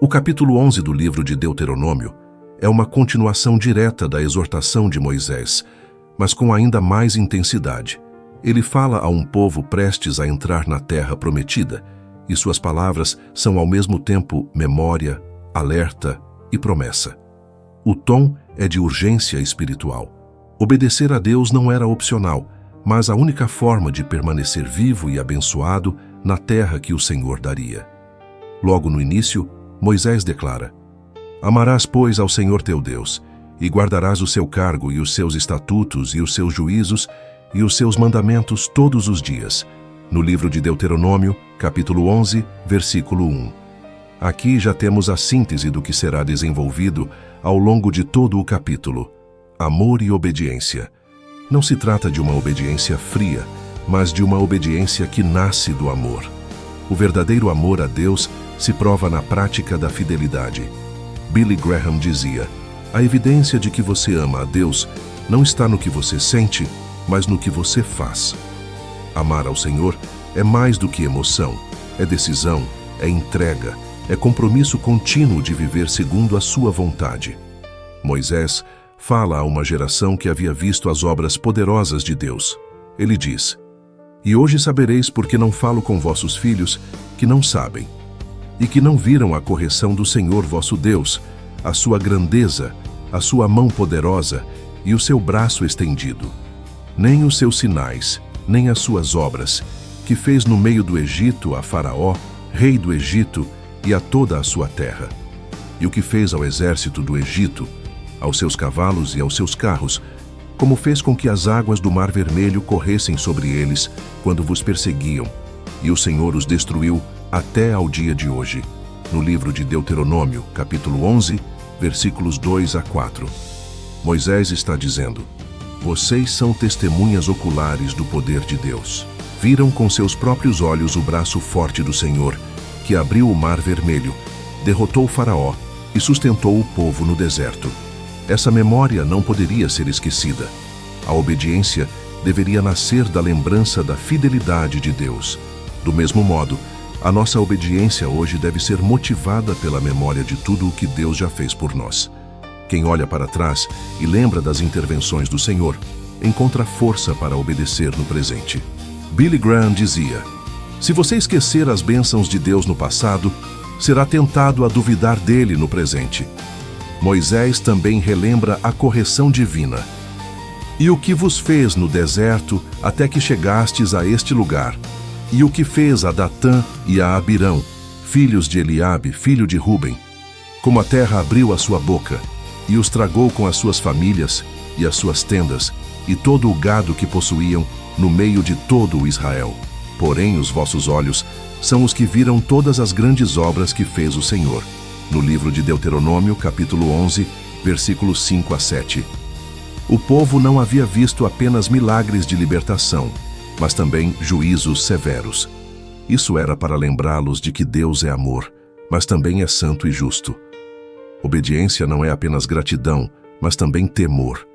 O capítulo 11 do livro de Deuteronômio é uma continuação direta da exortação de Moisés, mas com ainda mais intensidade. Ele fala a um povo prestes a entrar na terra prometida, e suas palavras são ao mesmo tempo memória, alerta e promessa. O tom é de urgência espiritual. Obedecer a Deus não era opcional, mas a única forma de permanecer vivo e abençoado na terra que o Senhor daria. Logo no início, Moisés declara: Amarás, pois, ao Senhor teu Deus, e guardarás o seu cargo e os seus estatutos e os seus juízos e os seus mandamentos todos os dias. No livro de Deuteronômio, capítulo 11, versículo 1. Aqui já temos a síntese do que será desenvolvido ao longo de todo o capítulo. Amor e obediência. Não se trata de uma obediência fria, mas de uma obediência que nasce do amor. O verdadeiro amor a Deus se prova na prática da fidelidade. Billy Graham dizia: a evidência de que você ama a Deus não está no que você sente, mas no que você faz. Amar ao Senhor é mais do que emoção, é decisão, é entrega, é compromisso contínuo de viver segundo a sua vontade. Moisés fala a uma geração que havia visto as obras poderosas de Deus. Ele diz: E hoje sabereis porque não falo com vossos filhos, que não sabem, e que não viram a correção do Senhor vosso Deus, a sua grandeza, a sua mão poderosa e o seu braço estendido, nem os seus sinais, nem as suas obras, que fez no meio do Egito a Faraó, rei do Egito, e a toda a sua terra, e o que fez ao exército do Egito, aos seus cavalos e aos seus carros, como fez com que as águas do Mar Vermelho corressem sobre eles quando vos perseguiam, e o Senhor os destruiu até ao dia de hoje. No livro de Deuteronômio, capítulo 11, versículos 2 a 4. Moisés está dizendo: Vocês são testemunhas oculares do poder de Deus. Viram com seus próprios olhos o braço forte do Senhor, que abriu o Mar Vermelho, derrotou Faraó e sustentou o povo no deserto. Essa memória não poderia ser esquecida. A obediência deveria nascer da lembrança da fidelidade de Deus. Do mesmo modo, a nossa obediência hoje deve ser motivada pela memória de tudo o que Deus já fez por nós. Quem olha para trás e lembra das intervenções do Senhor, encontra força para obedecer no presente. Billy Graham dizia: Se você esquecer as bênçãos de Deus no passado, será tentado a duvidar dele no presente. Moisés também relembra a correção divina. E o que vos fez no deserto até que chegastes a este lugar, e o que fez a Datã e a Abirão, filhos de Eliabe, filho de Ruben, como a terra abriu a sua boca, e os tragou com as suas famílias, e as suas tendas, e todo o gado que possuíam, no meio de todo o Israel. Porém, os vossos olhos são os que viram todas as grandes obras que fez o Senhor. No livro de Deuteronômio, capítulo 11, versículos 5 a 7. O povo não havia visto apenas milagres de libertação, mas também juízos severos. Isso era para lembrá-los de que Deus é amor, mas também é santo e justo. Obediência não é apenas gratidão, mas também temor.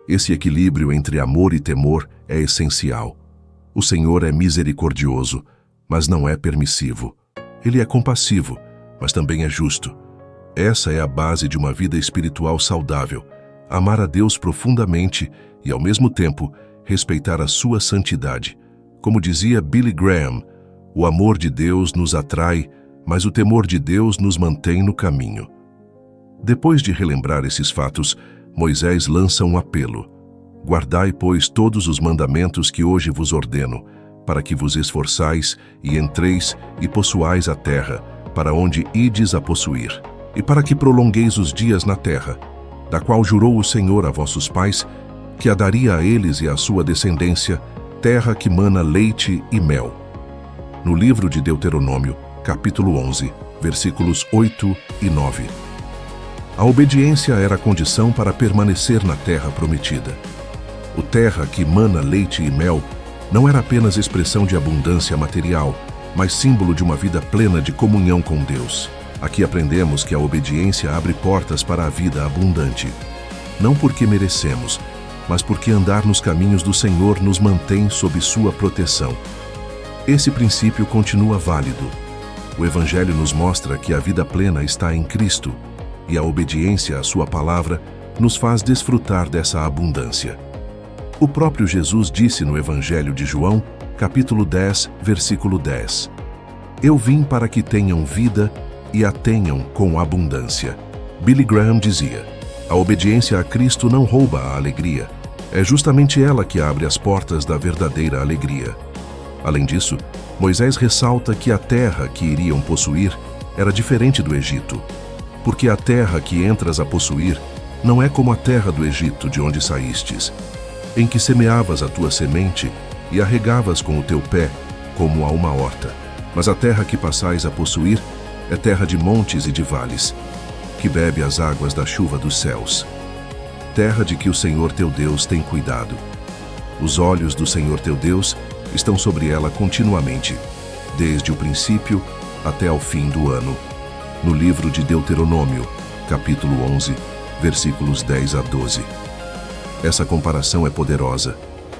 Esse equilíbrio entre amor e temor é essencial. O Senhor é misericordioso, mas não é permissivo. Ele é compassivo, mas também é justo. Essa é a base de uma vida espiritual saudável: amar a Deus profundamente e, ao mesmo tempo, respeitar a sua santidade. Como dizia Billy Graham, o amor de Deus nos atrai, mas o temor de Deus nos mantém no caminho. Depois de relembrar esses fatos, Moisés lança um apelo: Guardai, pois, todos os mandamentos que hoje vos ordeno, para que vos esforçais e entreis e possuais a terra, para onde ides a possuir, e para que prolongueis os dias na terra, da qual jurou o Senhor a vossos pais, que a daria a eles e à sua descendência, terra que mana leite e mel. No livro de Deuteronômio, capítulo 11, versículos 8 e 9. A obediência era a condição para permanecer na terra prometida. O terra que mana leite e mel não era apenas expressão de abundância material, mas símbolo de uma vida plena de comunhão com Deus. Aqui aprendemos que a obediência abre portas para a vida abundante. Não porque merecemos, mas porque andar nos caminhos do Senhor nos mantém sob sua proteção. Esse princípio continua válido. O Evangelho nos mostra que a vida plena está em Cristo, e a obediência à sua palavra nos faz desfrutar dessa abundância. O próprio Jesus disse no Evangelho de João, capítulo 10, versículo 10: Eu vim para que tenham vida e a tenham com abundância. Billy Graham dizia: a obediência a Cristo não rouba a alegria. É justamente ela que abre as portas da verdadeira alegria. Além disso, Moisés ressalta que a terra que iriam possuir era diferente do Egito, porque a terra que entras a possuir não é como a terra do Egito de onde saístes, em que semeavas a tua semente e a regavas com o teu pé, como a uma horta. Mas a terra que passais a possuir é terra de montes e de vales, que bebe as águas da chuva dos céus. Terra de que o Senhor teu Deus tem cuidado. Os olhos do Senhor teu Deus estão sobre ela continuamente, desde o princípio até ao fim do ano. No livro de Deuteronômio, capítulo 11, versículos 10 a 12. Essa comparação é poderosa.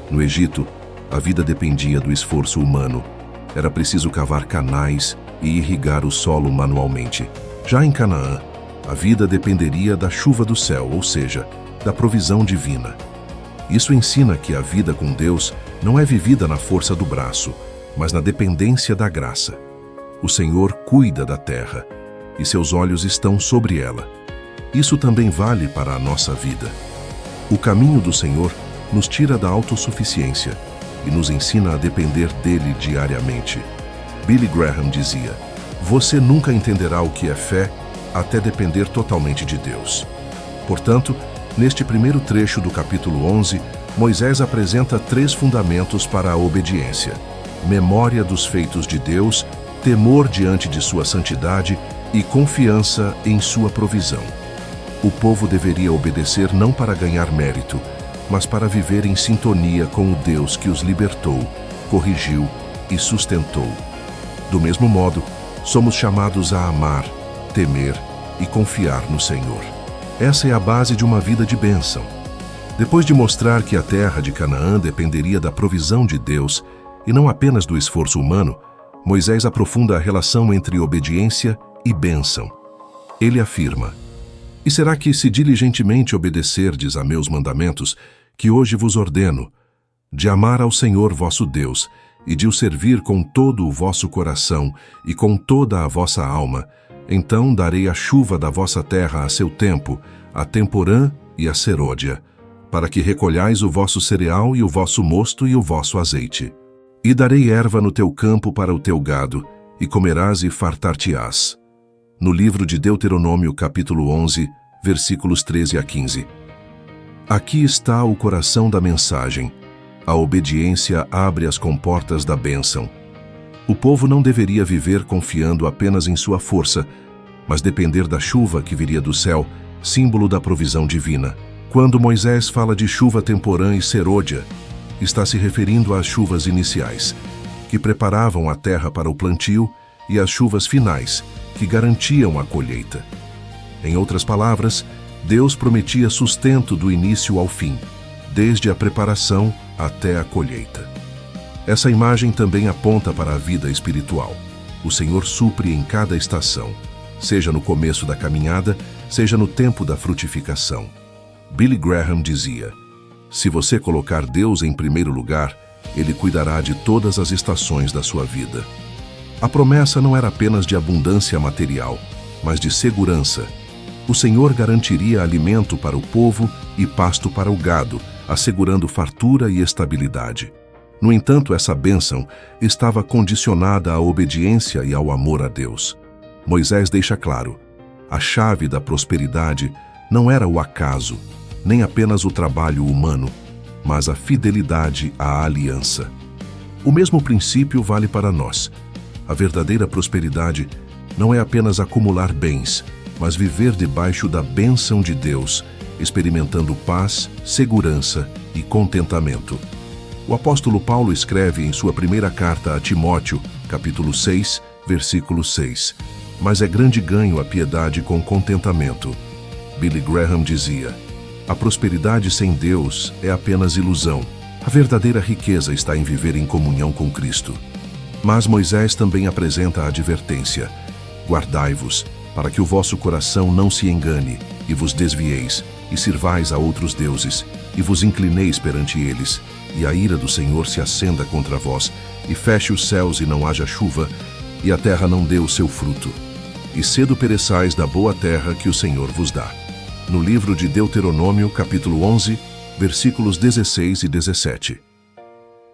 No Egito, a vida dependia do esforço humano. Era preciso cavar canais e irrigar o solo manualmente. Já em Canaã, a vida dependeria da chuva do céu, ou seja, da provisão divina. Isso ensina que a vida com Deus não é vivida na força do braço, mas na dependência da graça. O Senhor cuida da terra, e seus olhos estão sobre ela. Isso também vale para a nossa vida. O caminho do Senhor nos tira da autossuficiência e nos ensina a depender dele diariamente. Billy Graham dizia: você nunca entenderá o que é fé até depender totalmente de Deus. Portanto, neste primeiro trecho do capítulo 11, Moisés apresenta 3 fundamentos para a obediência: memória dos feitos de Deus, temor diante de sua santidade e confiança em sua provisão. O povo deveria obedecer não para ganhar mérito, mas para viver em sintonia com o Deus que os libertou, corrigiu e sustentou. Do mesmo modo, somos chamados a amar, temer e confiar no Senhor. Essa é a base de uma vida de bênção. Depois de mostrar que a terra de Canaã dependeria da provisão de Deus e não apenas do esforço humano, Moisés aprofunda a relação entre obediência e bênção. Ele afirma: e será que, se diligentemente obedecerdes a meus mandamentos, que hoje vos ordeno, de amar ao Senhor vosso Deus e de o servir com todo o vosso coração e com toda a vossa alma, então darei a chuva da vossa terra a seu tempo, a temporã e a serôdia, para que recolhais o vosso cereal e o vosso mosto e o vosso azeite. E darei erva no teu campo para o teu gado, e comerás e fartar-te-ás. No livro de Deuteronômio, capítulo 11, versículos 13 a 15. Aqui está o coração da mensagem. A obediência abre as comportas da bênção. O povo não deveria viver confiando apenas em sua força, mas depender da chuva que viria do céu, símbolo da provisão divina. Quando Moisés fala de chuva temporã e serôdia, está se referindo às chuvas iniciais, que preparavam a terra para o plantio, e às chuvas finais, que garantiam a colheita. Em outras palavras, Deus prometia sustento do início ao fim, desde a preparação até a colheita. Essa imagem também aponta para a vida espiritual. O Senhor supre em cada estação, seja no começo da caminhada, seja no tempo da frutificação. Billy Graham dizia: se você colocar Deus em primeiro lugar, Ele cuidará de todas as estações da sua vida. A promessa não era apenas de abundância material, mas de segurança. O Senhor garantiria alimento para o povo e pasto para o gado, assegurando fartura e estabilidade. No entanto, essa bênção estava condicionada à obediência e ao amor a Deus. Moisés deixa claro: a chave da prosperidade não era o acaso, nem apenas o trabalho humano, mas a fidelidade à aliança. O mesmo princípio vale para nós. A verdadeira prosperidade não é apenas acumular bens, mas viver debaixo da bênção de Deus, experimentando paz, segurança e contentamento. O apóstolo Paulo escreve em sua primeira carta a Timóteo, capítulo 6, versículo 6: mas é grande ganho a piedade com contentamento. Billy Graham dizia: a prosperidade sem Deus é apenas ilusão. A verdadeira riqueza está em viver em comunhão com Cristo. Mas Moisés também apresenta a advertência: guardai-vos, para que o vosso coração não se engane, e vos desvieis, e sirvais a outros deuses, e vos inclineis perante eles, e a ira do Senhor se acenda contra vós, e feche os céus e não haja chuva, e a terra não dê o seu fruto. E cedo pereçais da boa terra que o Senhor vos dá. No livro de Deuteronômio, capítulo 11, versículos 16 e 17.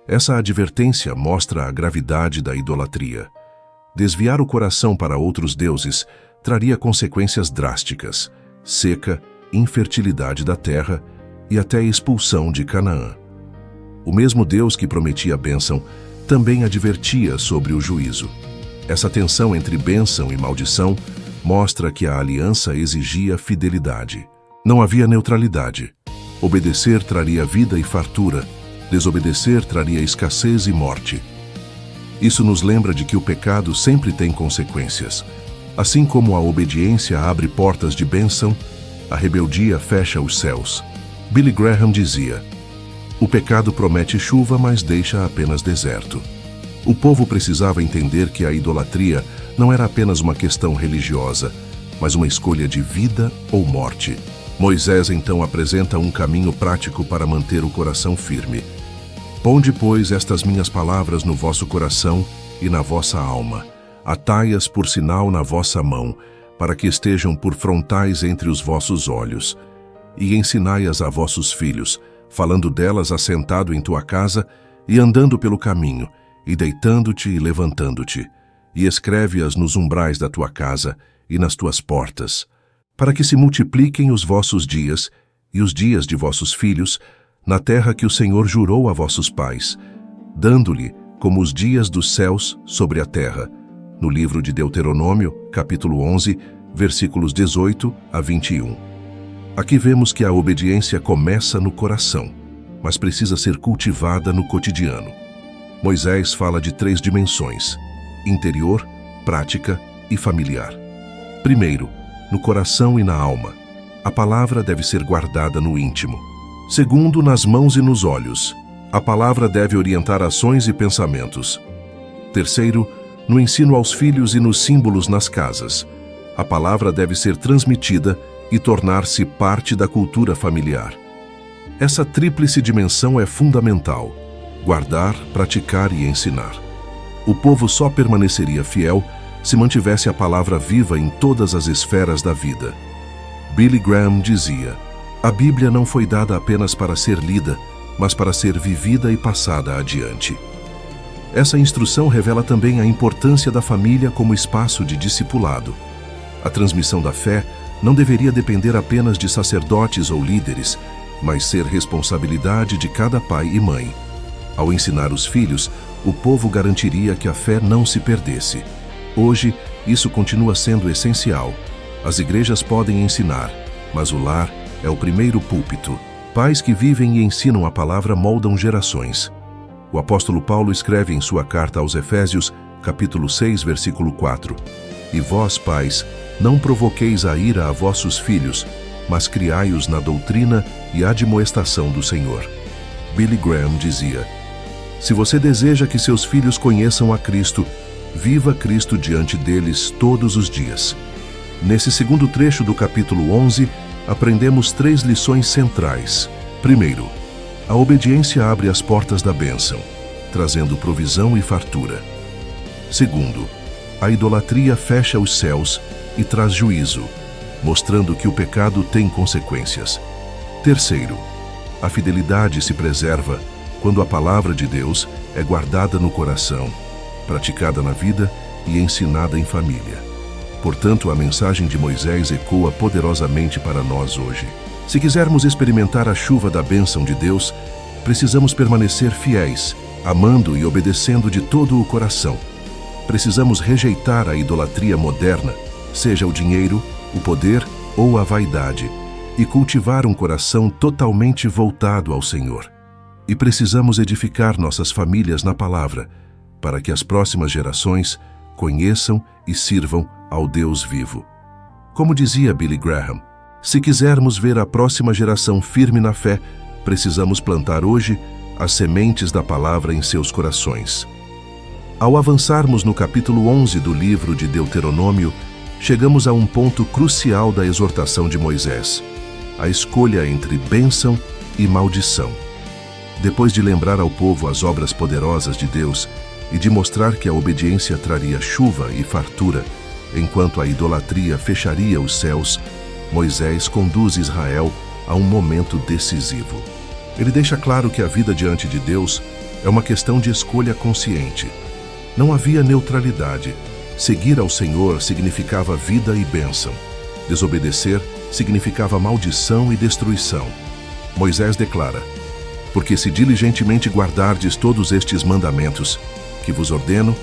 Essa advertência mostra a gravidade da idolatria. Desviar o coração para outros deuses traria consequências drásticas: seca, infertilidade da terra e até expulsão de Canaã. O mesmo Deus que prometia a bênção também advertia sobre o juízo. Essa tensão entre bênção e maldição mostra que a aliança exigia fidelidade. Não havia neutralidade. Obedecer traria vida e fartura, desobedecer traria escassez e morte. Isso nos lembra de que o pecado sempre tem consequências. Assim como a obediência abre portas de bênção, a rebeldia fecha os céus. Billy Graham dizia: o pecado promete chuva, mas deixa apenas deserto. O povo precisava entender que a idolatria não era apenas uma questão religiosa, mas uma escolha de vida ou morte. Moisés então apresenta um caminho prático para manter o coração firme. Ponde, pois, estas minhas palavras no vosso coração e na vossa alma. Atai-as por sinal na vossa mão, para que estejam por frontais entre os vossos olhos. E ensinai-as a vossos filhos, falando delas assentado em tua casa e andando pelo caminho, e deitando-te e levantando-te. E escreve-as nos umbrais da tua casa e nas tuas portas, para que se multipliquem os vossos dias e os dias de vossos filhos, na terra que o Senhor jurou a vossos pais, dando-lhe como os dias dos céus sobre a terra. No livro de Deuteronômio, capítulo 11, versículos 18 a 21. Aqui vemos que a obediência começa no coração, mas precisa ser cultivada no cotidiano. Moisés fala de 3 dimensões: interior, prática e familiar. Primeiro, no coração e na alma. A palavra deve ser guardada no íntimo. Segundo, nas mãos e nos olhos. A palavra deve orientar ações e pensamentos. Terceiro, no ensino aos filhos e nos símbolos nas casas. A palavra deve ser transmitida e tornar-se parte da cultura familiar. Essa tríplice dimensão é fundamental: guardar, praticar e ensinar. O povo só permaneceria fiel se mantivesse a palavra viva em todas as esferas da vida. Billy Graham dizia: a Bíblia não foi dada apenas para ser lida, mas para ser vivida e passada adiante. Essa instrução revela também a importância da família como espaço de discipulado. A transmissão da fé não deveria depender apenas de sacerdotes ou líderes, mas ser responsabilidade de cada pai e mãe. Ao ensinar os filhos, o povo garantiria que a fé não se perdesse. Hoje, isso continua sendo essencial. As igrejas podem ensinar, mas o lar é o primeiro púlpito. Pais que vivem e ensinam a palavra moldam gerações. O apóstolo Paulo escreve em sua carta aos Efésios, capítulo 6, versículo 4: E vós, pais, não provoqueis a ira a vossos filhos, mas criai-os na doutrina e admoestação do Senhor. Billy Graham dizia: se você deseja que seus filhos conheçam a Cristo, viva Cristo diante deles todos os dias. Nesse segundo trecho do capítulo 11, aprendemos 3 lições centrais. Primeiro, a obediência abre as portas da bênção, trazendo provisão e fartura. Segundo, a idolatria fecha os céus e traz juízo, mostrando que o pecado tem consequências. Terceiro, a fidelidade se preserva quando a palavra de Deus é guardada no coração, praticada na vida e ensinada em família. Portanto, a mensagem de Moisés ecoa poderosamente para nós hoje. Se quisermos experimentar a chuva da bênção de Deus, precisamos permanecer fiéis, amando e obedecendo de todo o coração. Precisamos rejeitar a idolatria moderna, seja o dinheiro, o poder ou a vaidade, e cultivar um coração totalmente voltado ao Senhor. E precisamos edificar nossas famílias na palavra, para que as próximas gerações conheçam e sirvam ao Deus vivo. Como dizia Billy Graham, se quisermos ver a próxima geração firme na fé, precisamos plantar hoje as sementes da palavra em seus corações. Ao avançarmos no capítulo 11 do livro de Deuteronômio, chegamos a um ponto crucial da exortação de Moisés: a escolha entre bênção e maldição. Depois de lembrar ao povo as obras poderosas de Deus e de mostrar que a obediência traria chuva e fartura, enquanto a idolatria fecharia os céus, Moisés conduz Israel a um momento decisivo. Ele deixa claro que a vida diante de Deus é uma questão de escolha consciente. Não havia neutralidade. Seguir ao Senhor significava vida e bênção. Desobedecer significava maldição e destruição. Moisés declara: porque se diligentemente guardardes todos estes mandamentos, que vos ordeno,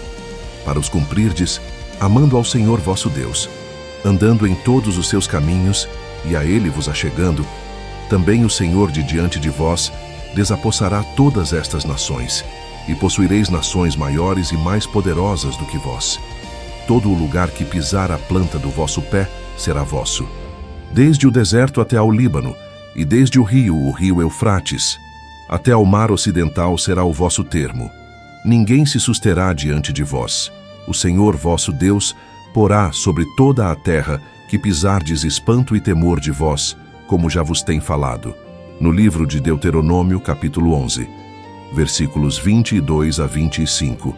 para os cumprirdes, amando ao Senhor vosso Deus, andando em todos os seus caminhos, e a Ele vos achegando, também o Senhor de diante de vós desapossará todas estas nações, e possuireis nações maiores e mais poderosas do que vós. Todo o lugar que pisar a planta do vosso pé será vosso, desde o deserto até ao Líbano, e desde o rio Eufrates, até ao mar ocidental será o vosso termo. Ninguém se susterá diante de vós. O Senhor vosso Deus porá sobre toda a terra que pisardes espanto e temor de vós, como já vos tem falado. No livro de Deuteronômio, capítulo 11, versículos 22 a 25.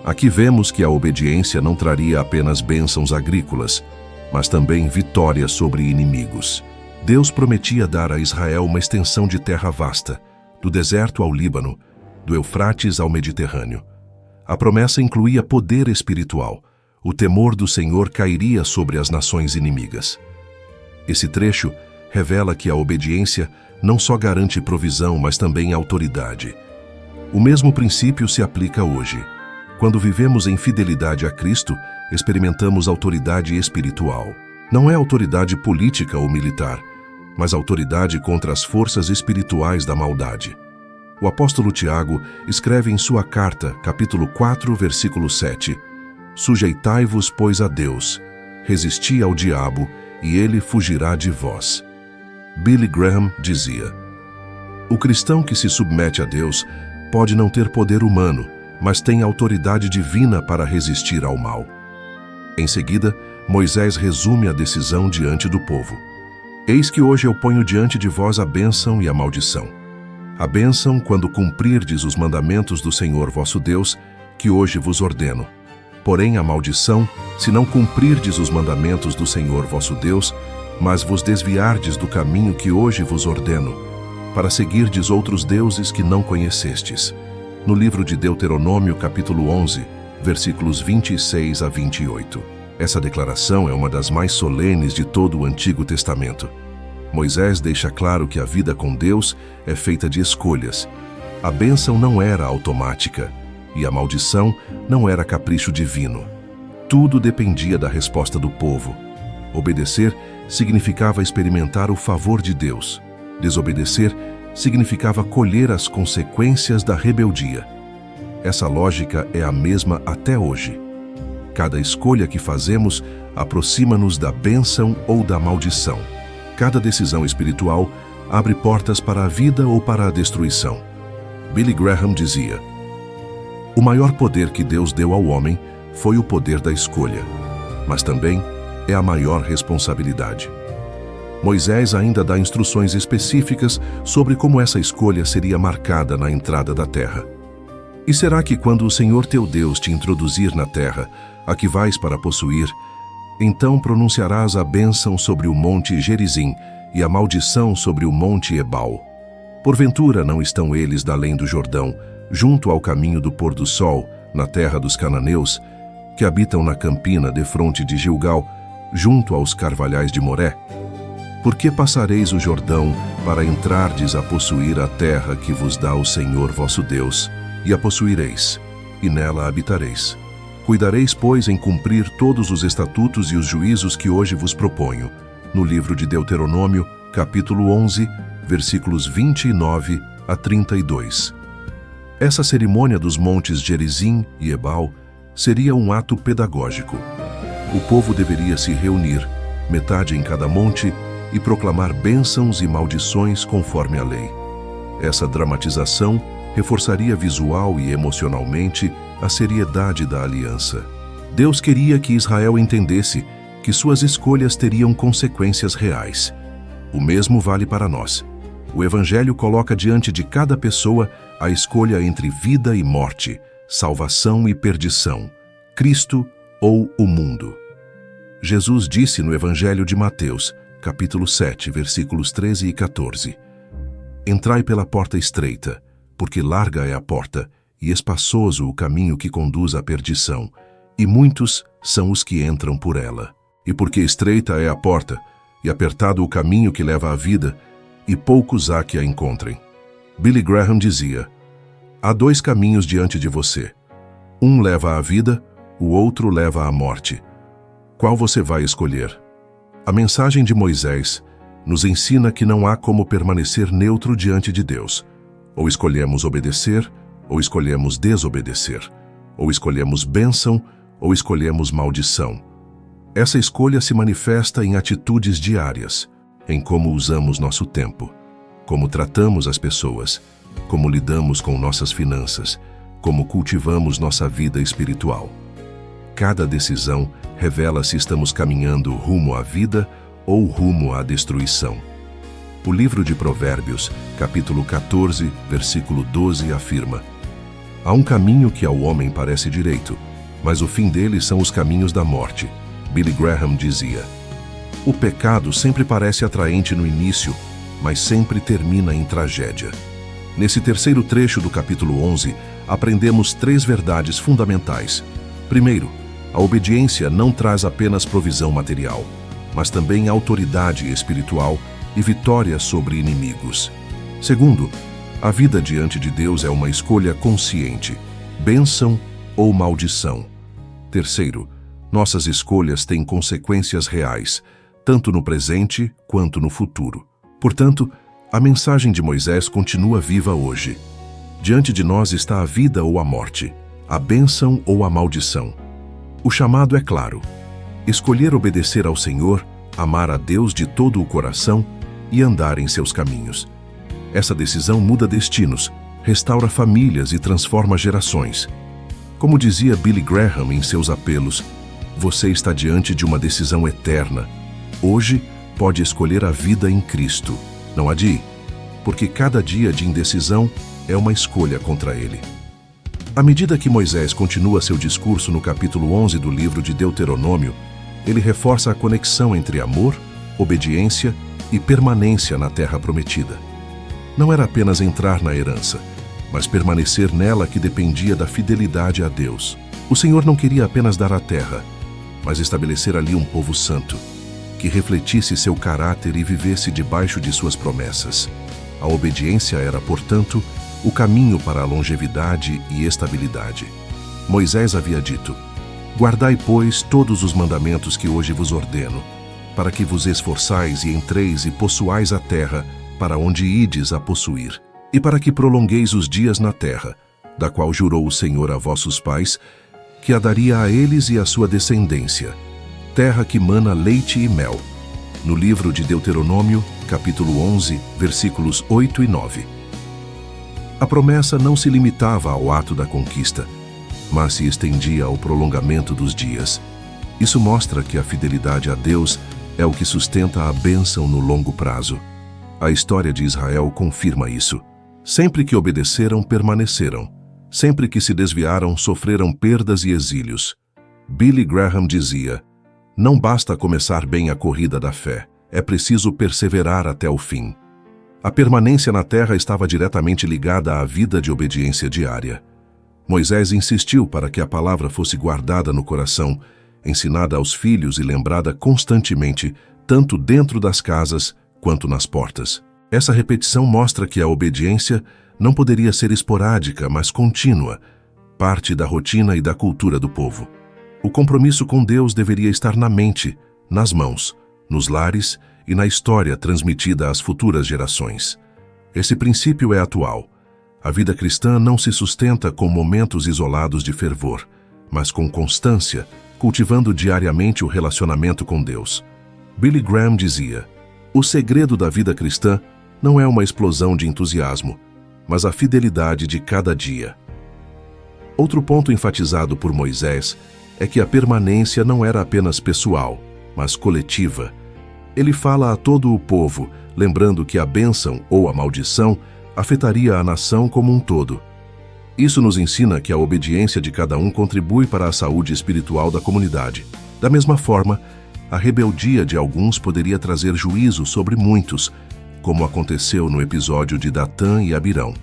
Aqui vemos que a obediência não traria apenas bênçãos agrícolas, mas também vitória sobre inimigos. Deus prometia dar a Israel uma extensão de terra vasta, do deserto ao Líbano, do Eufrates ao Mediterrâneo. A promessa incluía poder espiritual. O temor do Senhor cairia sobre as nações inimigas. Esse trecho revela que a obediência não só garante provisão, mas também autoridade. O mesmo princípio se aplica hoje. Quando vivemos em fidelidade a Cristo, experimentamos autoridade espiritual. Não é autoridade política ou militar, mas autoridade contra as forças espirituais da maldade. O apóstolo Tiago escreve em sua carta, capítulo 4, versículo 7, sujeitai-vos, pois, a Deus, resisti ao diabo, e ele fugirá de vós. Billy Graham dizia: o cristão que se submete a Deus pode não ter poder humano, mas tem autoridade divina para resistir ao mal. Em seguida, Moisés resume a decisão diante do povo. Eis que hoje eu ponho diante de vós a bênção e a maldição. A bênção quando cumprirdes os mandamentos do Senhor vosso Deus, que hoje vos ordeno. Porém a maldição, se não cumprirdes os mandamentos do Senhor vosso Deus, mas vos desviardes do caminho que hoje vos ordeno, para seguirdes outros deuses que não conhecestes. No livro de Deuteronômio, capítulo 11, versículos 26 a 28. Essa declaração é uma das mais solenes de todo o Antigo Testamento. Moisés deixa claro que a vida com Deus é feita de escolhas. A bênção não era automática e a maldição não era capricho divino. Tudo dependia da resposta do povo. Obedecer significava experimentar o favor de Deus. Desobedecer significava colher as consequências da rebeldia. Essa lógica é a mesma até hoje. Cada escolha que fazemos aproxima-nos da bênção ou da maldição. Cada decisão espiritual abre portas para a vida ou para a destruição. Billy Graham dizia: o maior poder que Deus deu ao homem foi o poder da escolha, mas também é a maior responsabilidade. Moisés ainda dá instruções específicas sobre como essa escolha seria marcada na entrada da terra. E será que quando o Senhor teu Deus te introduzir na terra, a que vais para possuir, então pronunciarás a bênção sobre o monte Gerizim e a maldição sobre o monte Ebal. Porventura não estão eles da além do Jordão, junto ao caminho do pôr do sol, na terra dos cananeus, que habitam na campina defronte de Gilgal, junto aos carvalhais de Moré? Por que passareis o Jordão para entrardes a possuir a terra que vos dá o Senhor vosso Deus, e a possuireis, e nela habitareis? Cuidareis, pois, em cumprir todos os estatutos e os juízos que hoje vos proponho. No livro de Deuteronômio, capítulo 11, versículos 29 a 32. Essa cerimônia dos montes Gerizim e Ebal seria um ato pedagógico. O povo deveria se reunir, metade em cada monte, e proclamar bênçãos e maldições conforme a lei. Essa dramatização reforçaria visual e emocionalmente a seriedade da aliança. Deus queria que Israel entendesse que suas escolhas teriam consequências reais. O mesmo vale para nós. O Evangelho coloca diante de cada pessoa a escolha entre vida e morte, salvação e perdição, Cristo ou o mundo. Jesus disse no Evangelho de Mateus, capítulo 7, versículos 13 e 14: Entrai pela porta estreita, porque larga é a porta, e espaçoso o caminho que conduz à perdição, e muitos são os que entram por ela. E porque estreita é a porta, e apertado o caminho que leva à vida, e poucos há que a encontrem. Billy Graham dizia: há dois caminhos diante de você. Um leva à vida, o outro leva à morte. Qual você vai escolher? A mensagem de Moisés nos ensina que não há como permanecer neutro diante de Deus. Ou escolhemos obedecer, ou escolhemos desobedecer. Ou escolhemos bênção, ou escolhemos maldição. Essa escolha se manifesta em atitudes diárias, em como usamos nosso tempo, como tratamos as pessoas, como lidamos com nossas finanças, como cultivamos nossa vida espiritual. Cada decisão revela se estamos caminhando rumo à vida ou rumo à destruição. O livro de Provérbios, capítulo 14, versículo 12, afirma: há um caminho que ao homem parece direito, mas o fim dele são os caminhos da morte. Billy Graham dizia: o pecado sempre parece atraente no início, mas sempre termina em tragédia. Nesse terceiro trecho do capítulo 11, aprendemos 3 verdades fundamentais. Primeiro, a obediência não traz apenas provisão material, mas também autoridade espiritual e vitória sobre inimigos. Segundo, a vida diante de Deus é uma escolha consciente, bênção ou maldição. Terceiro, nossas escolhas têm consequências reais, tanto no presente quanto no futuro. Portanto, a mensagem de Moisés continua viva hoje. Diante de nós está a vida ou a morte, a bênção ou a maldição. O chamado é claro: escolher obedecer ao Senhor, amar a Deus de todo o coração e andar em seus caminhos. Essa decisão muda destinos, restaura famílias e transforma gerações. Como dizia Billy Graham em seus apelos, você está diante de uma decisão eterna. Hoje, pode escolher a vida em Cristo. Não adie, porque cada dia de indecisão é uma escolha contra Ele. À medida que Moisés continua seu discurso no capítulo 11 do livro de Deuteronômio, ele reforça a conexão entre amor, obediência e permanência na terra prometida. Não era apenas entrar na herança, mas permanecer nela que dependia da fidelidade a Deus. O Senhor não queria apenas dar a terra, mas estabelecer ali um povo santo, que refletisse seu caráter e vivesse debaixo de suas promessas. A obediência era, portanto, o caminho para a longevidade e estabilidade. Moisés havia dito: guardai, pois, todos os mandamentos que hoje vos ordeno, para que vos esforçais e entreis e possuais a terra, para onde ides a possuir, e para que prolongueis os dias na terra, da qual jurou o Senhor a vossos pais, que a daria a eles e à sua descendência, terra que mana leite e mel. No livro de Deuteronômio, capítulo 11, versículos 8 e 9. A promessa não se limitava ao ato da conquista, mas se estendia ao prolongamento dos dias. Isso mostra que a fidelidade a Deus é o que sustenta a bênção no longo prazo. A história de Israel confirma isso. Sempre que obedeceram, permaneceram. Sempre que se desviaram, sofreram perdas e exílios. Billy Graham dizia: não basta começar bem a corrida da fé, é preciso perseverar até o fim. A permanência na terra estava diretamente ligada à vida de obediência diária. Moisés insistiu para que a palavra fosse guardada no coração, ensinada aos filhos e lembrada constantemente, tanto dentro das casas quanto nas portas. Essa repetição mostra que a obediência não poderia ser esporádica, mas contínua, parte da rotina e da cultura do povo. O compromisso com Deus deveria estar na mente, nas mãos, nos lares e na história transmitida às futuras gerações. Esse princípio é atual. A vida cristã não se sustenta com momentos isolados de fervor, mas com constância, cultivando diariamente o relacionamento com Deus. Billy Graham dizia: o segredo da vida cristã não é uma explosão de entusiasmo, mas a fidelidade de cada dia. Outro ponto enfatizado por Moisés é que a permanência não era apenas pessoal, mas coletiva. Ele fala a todo o povo, lembrando que a bênção ou a maldição afetaria a nação como um todo. Isso nos ensina que a obediência de cada um contribui para a saúde espiritual da comunidade. Da mesma forma, a rebeldia de alguns poderia trazer juízo sobre muitos, como aconteceu no episódio de Datã e Abirão.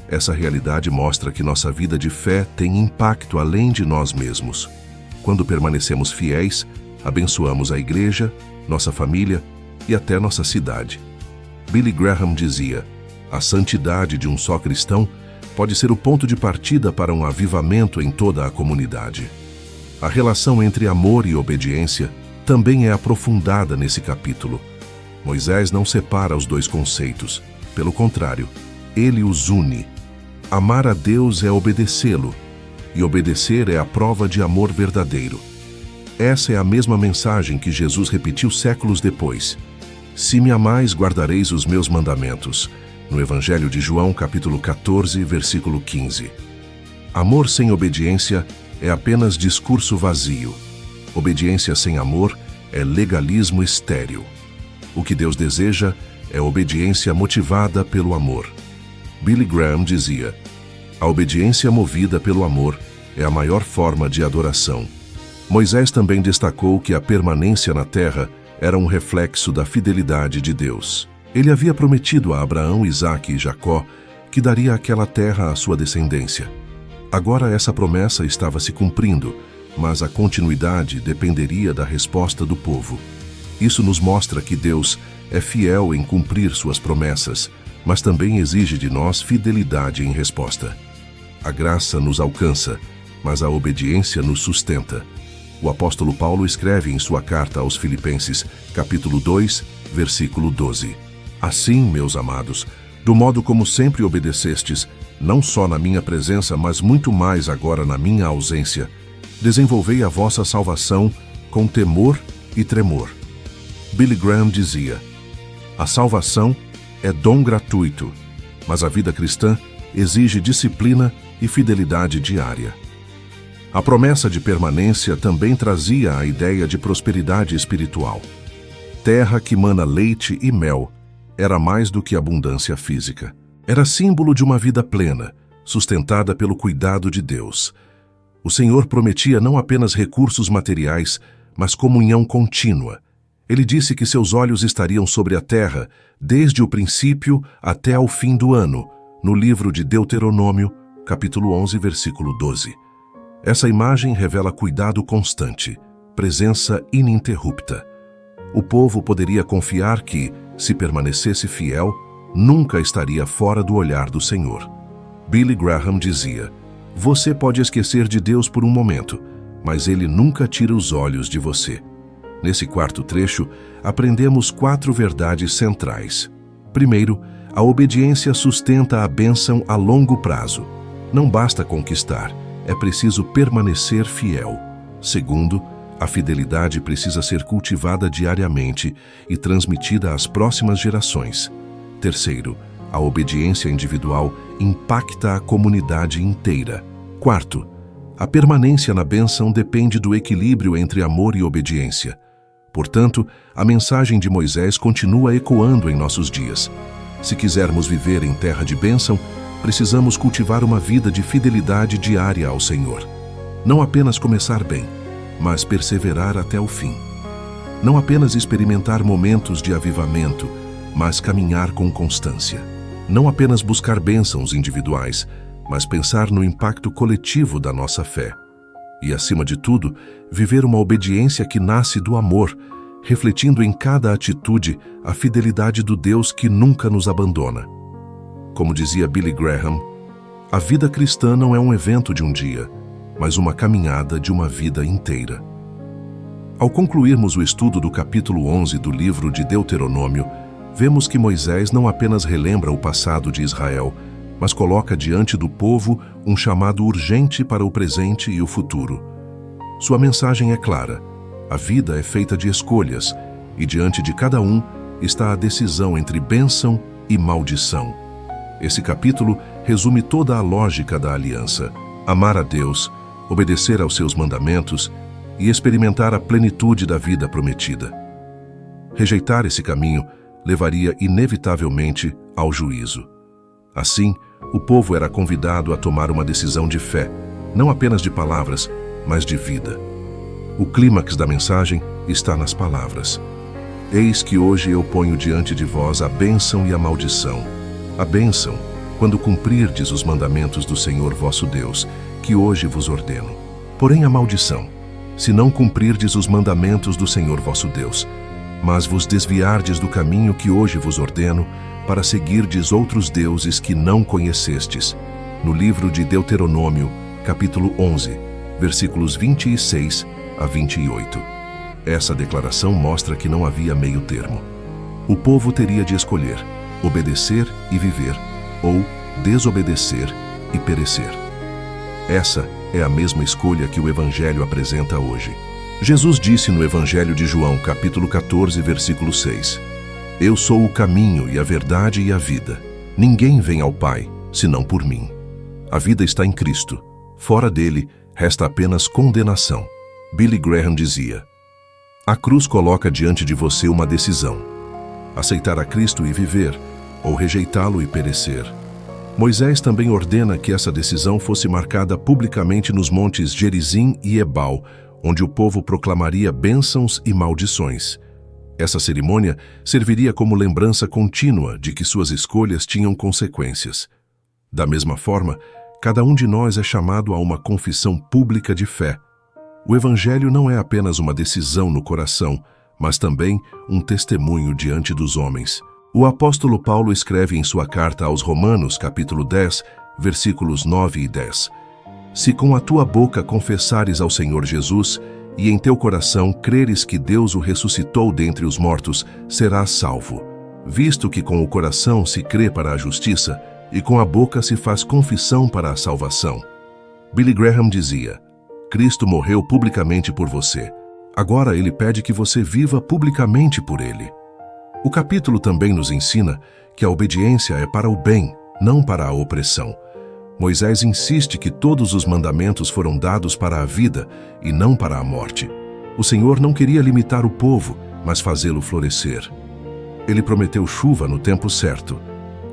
Essa realidade mostra que nossa vida de fé tem impacto além de nós mesmos. Quando permanecemos fiéis, abençoamos a igreja, nossa família e até nossa cidade. Billy Graham dizia: a santidade de um só cristão pode ser o ponto de partida para um avivamento em toda a comunidade. A relação entre amor e obediência também é aprofundada nesse capítulo. Moisés não separa os dois conceitos. Pelo contrário, ele os une. Amar a Deus é obedecê-lo, e obedecer é a prova de amor verdadeiro. Essa é a mesma mensagem que Jesus repetiu séculos depois. Se me amais, guardareis os meus mandamentos. No Evangelho de João, capítulo 14, versículo 15. Amor sem obediência é apenas discurso vazio. Obediência sem amor é legalismo estéril. O que Deus deseja é obediência motivada pelo amor. Billy Graham dizia: a obediência movida pelo amor é a maior forma de adoração. Moisés também destacou que a permanência na terra era um reflexo da fidelidade de Deus. Ele havia prometido a Abraão, Isaque e Jacó que daria aquela terra à sua descendência. Agora essa promessa estava se cumprindo, mas a continuidade dependeria da resposta do povo. Isso nos mostra que Deus é fiel em cumprir suas promessas, mas também exige de nós fidelidade em resposta. A graça nos alcança, mas a obediência nos sustenta. O apóstolo Paulo escreve em sua carta aos Filipenses, capítulo 2, versículo 12. Assim, meus amados, do modo como sempre obedecestes, não só na minha presença, mas muito mais agora na minha ausência, desenvolvei a vossa salvação com temor e tremor. Billy Graham dizia: a salvação é dom gratuito, mas a vida cristã exige disciplina e fidelidade diária. A promessa de permanência também trazia a ideia de prosperidade espiritual. Terra que mana leite e mel era mais do que abundância física. Era símbolo de uma vida plena, sustentada pelo cuidado de Deus. O Senhor prometia não apenas recursos materiais, mas comunhão contínua. Ele disse que seus olhos estariam sobre a terra, desde o princípio até ao fim do ano, no livro de Deuteronômio, capítulo 11, versículo 12. Essa imagem revela cuidado constante, presença ininterrupta. O povo poderia confiar que, se permanecesse fiel, nunca estaria fora do olhar do Senhor. Billy Graham dizia: você pode esquecer de Deus por um momento, mas Ele nunca tira os olhos de você. Nesse quarto trecho, aprendemos 4 verdades centrais. Primeiro, a obediência sustenta a bênção a longo prazo. Não basta conquistar, é preciso permanecer fiel. Segundo, a fidelidade precisa ser cultivada diariamente e transmitida às próximas gerações. Terceiro, a obediência individual impacta a comunidade inteira. Quarto, a permanência na bênção depende do equilíbrio entre amor e obediência. Portanto, a mensagem de Moisés continua ecoando em nossos dias. Se quisermos viver em terra de bênção, precisamos cultivar uma vida de fidelidade diária ao Senhor. Não apenas começar bem, mas perseverar até o fim. Não apenas experimentar momentos de avivamento, mas caminhar com constância. Não apenas buscar bênçãos individuais, mas pensar no impacto coletivo da nossa fé. E, acima de tudo, viver uma obediência que nasce do amor, refletindo em cada atitude a fidelidade do Deus que nunca nos abandona. Como dizia Billy Graham, a vida cristã não é um evento de um dia, mas uma caminhada de uma vida inteira. Ao concluirmos o estudo do capítulo 11 do livro de Deuteronômio, vemos que Moisés não apenas relembra o passado de Israel, mas coloca diante do povo um chamado urgente para o presente e o futuro. Sua mensagem é clara: a vida é feita de escolhas, e diante de cada um está a decisão entre bênção e maldição. Esse capítulo resume toda a lógica da aliança. amar a Deus, obedecer aos seus mandamentos e experimentar a plenitude da vida prometida. Rejeitar esse caminho levaria inevitavelmente ao juízo. Assim, o povo era convidado a tomar uma decisão de fé, não apenas de palavras, mas de vida. O clímax da mensagem está nas palavras. Eis que hoje eu ponho diante de vós a bênção e a maldição. A bênção, quando cumprirdes os mandamentos do Senhor vosso Deus, que hoje vos ordeno. Porém a maldição, se não cumprirdes os mandamentos do Senhor vosso Deus, mas vos desviardes do caminho que hoje vos ordeno, para seguirdes outros deuses que não conhecestes. No livro de Deuteronômio, capítulo 11, versículos 26 a 28. Essa declaração mostra que não havia meio termo. O povo teria de escolher obedecer e viver, ou desobedecer e perecer. Essa é a mesma escolha que o Evangelho apresenta hoje. Jesus disse no Evangelho de João, capítulo 14, versículo 6: Eu sou o caminho e a verdade e a vida. Ninguém vem ao Pai, senão por mim. A vida está em Cristo. Fora dele, resta apenas condenação. Billy Graham dizia: A cruz coloca diante de você uma decisão: aceitar a Cristo e viver, ou rejeitá-lo e perecer. Moisés também ordena que essa decisão fosse marcada publicamente nos montes Gerizim e Ebal, onde o povo proclamaria bênçãos e maldições. Essa cerimônia serviria como lembrança contínua de que suas escolhas tinham consequências. Da mesma forma, cada um de nós é chamado a uma confissão pública de fé. O Evangelho não é apenas uma decisão no coração, mas também um testemunho diante dos homens. O apóstolo Paulo escreve em sua carta aos Romanos, capítulo 10, versículos 9 e 10: Se com a tua boca confessares ao Senhor Jesus, e em teu coração creres que Deus o ressuscitou dentre os mortos, serás salvo. Visto que com o coração se crê para a justiça, e com a boca se faz confissão para a salvação. Billy Graham dizia: Cristo morreu publicamente por você. Agora ele pede que você viva publicamente por ele. O capítulo também nos ensina que a obediência é para o bem, não para a opressão. Moisés insiste que todos os mandamentos foram dados para a vida e não para a morte. O Senhor não queria limitar o povo, mas fazê-lo florescer. Ele prometeu chuva no tempo certo,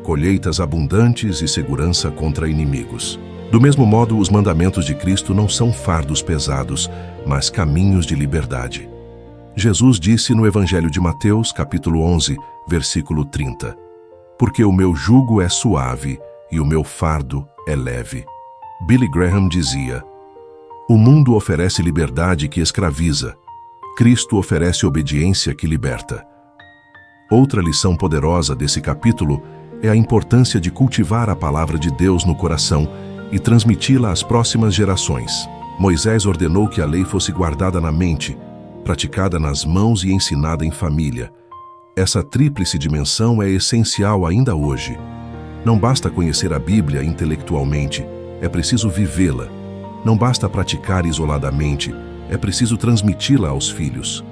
colheitas abundantes e segurança contra inimigos. Do mesmo modo, os mandamentos de Cristo não são fardos pesados, mas caminhos de liberdade. Jesus disse no Evangelho de Mateus, capítulo 11, versículo 30: Porque o meu jugo é suave e o meu fardo é leve. Billy Graham dizia: O mundo oferece liberdade que escraviza. Cristo oferece obediência que liberta. Outra lição poderosa desse capítulo é a importância de cultivar a palavra de Deus no coração e transmiti-la às próximas gerações. Moisés ordenou que a lei fosse guardada na mente, praticada nas mãos e ensinada em família. Essa tríplice dimensão é essencial ainda hoje. Não basta conhecer a Bíblia intelectualmente, é preciso vivê-la. Não basta praticar isoladamente, é preciso transmiti-la aos filhos.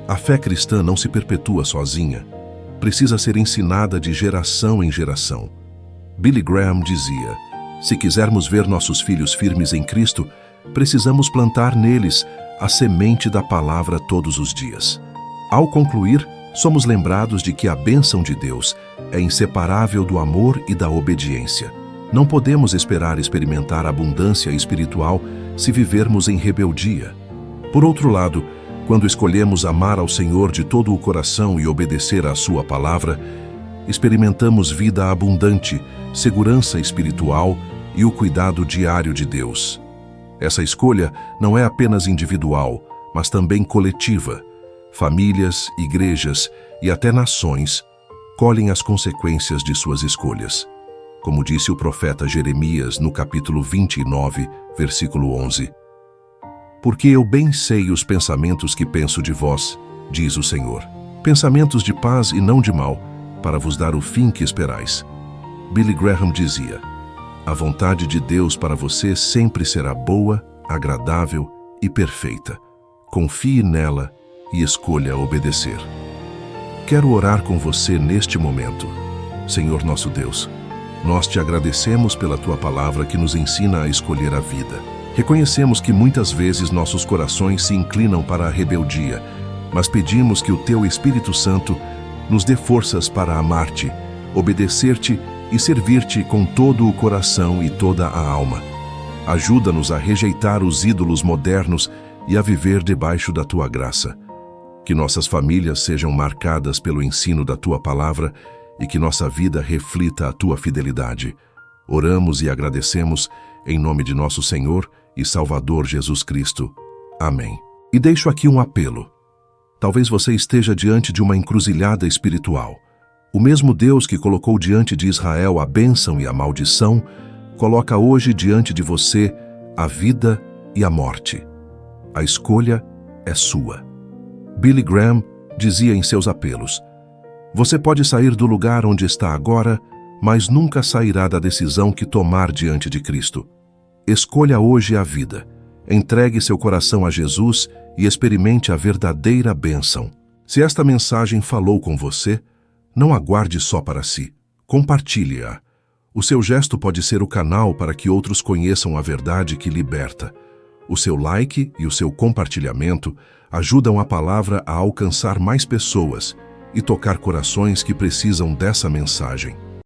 A fé cristã não se perpetua sozinha, precisa ser ensinada de geração em geração. Billy Graham dizia: Se quisermos ver nossos filhos firmes em Cristo, precisamos plantar neles a semente da palavra todos os dias. Ao concluir, somos lembrados de que a bênção de Deus é inseparável do amor e da obediência. Não podemos esperar experimentar abundância espiritual se vivermos em rebeldia. Por outro lado, quando escolhemos amar ao Senhor de todo o coração e obedecer à sua palavra, experimentamos vida abundante, segurança espiritual e o cuidado diário de Deus. Essa escolha não é apenas individual, mas também coletiva. Famílias, igrejas e até nações colhem as consequências de suas escolhas. Como disse o profeta Jeremias no capítulo 29, versículo 11: Porque eu bem sei os pensamentos que penso de vós, diz o Senhor, pensamentos de paz e não de mal, para vos dar o fim que esperais. Billy Graham dizia: A vontade de Deus para você sempre será boa, agradável e perfeita. Confie nela e escolha obedecer. Quero orar com você neste momento. Senhor nosso Deus, Nós te agradecemos pela tua palavra que nos ensina a escolher a vida. Reconhecemos que muitas vezes nossos corações se inclinam para a rebeldia, mas pedimos que o teu Espírito Santo nos dê forças para amar-te, obedecer-te e servir-te com todo o coração e toda a alma. Ajuda-nos a rejeitar os ídolos modernos e a viver debaixo da tua graça. Que nossas famílias sejam marcadas pelo ensino da tua palavra e que nossa vida reflita a tua fidelidade. Oramos e agradecemos em nome de nosso Senhor e Salvador Jesus Cristo. Amém. E deixo aqui um apelo. Talvez você esteja diante de uma encruzilhada espiritual. O mesmo Deus que colocou diante de Israel a bênção e a maldição, coloca hoje diante de você a vida e a morte. A escolha é sua. Billy Graham dizia em seus apelos: você pode sair do lugar onde está agora, mas nunca sairá da decisão que tomar diante de Cristo. Escolha hoje a vida. Entregue seu coração a Jesus e experimente a verdadeira bênção. Se esta mensagem falou com você, não aguarde só para si. Compartilhe-a. O seu gesto pode ser o canal para que outros conheçam a verdade que liberta. O seu like e o seu compartilhamento ajudam a palavra a alcançar mais pessoas e tocar corações que precisam dessa mensagem.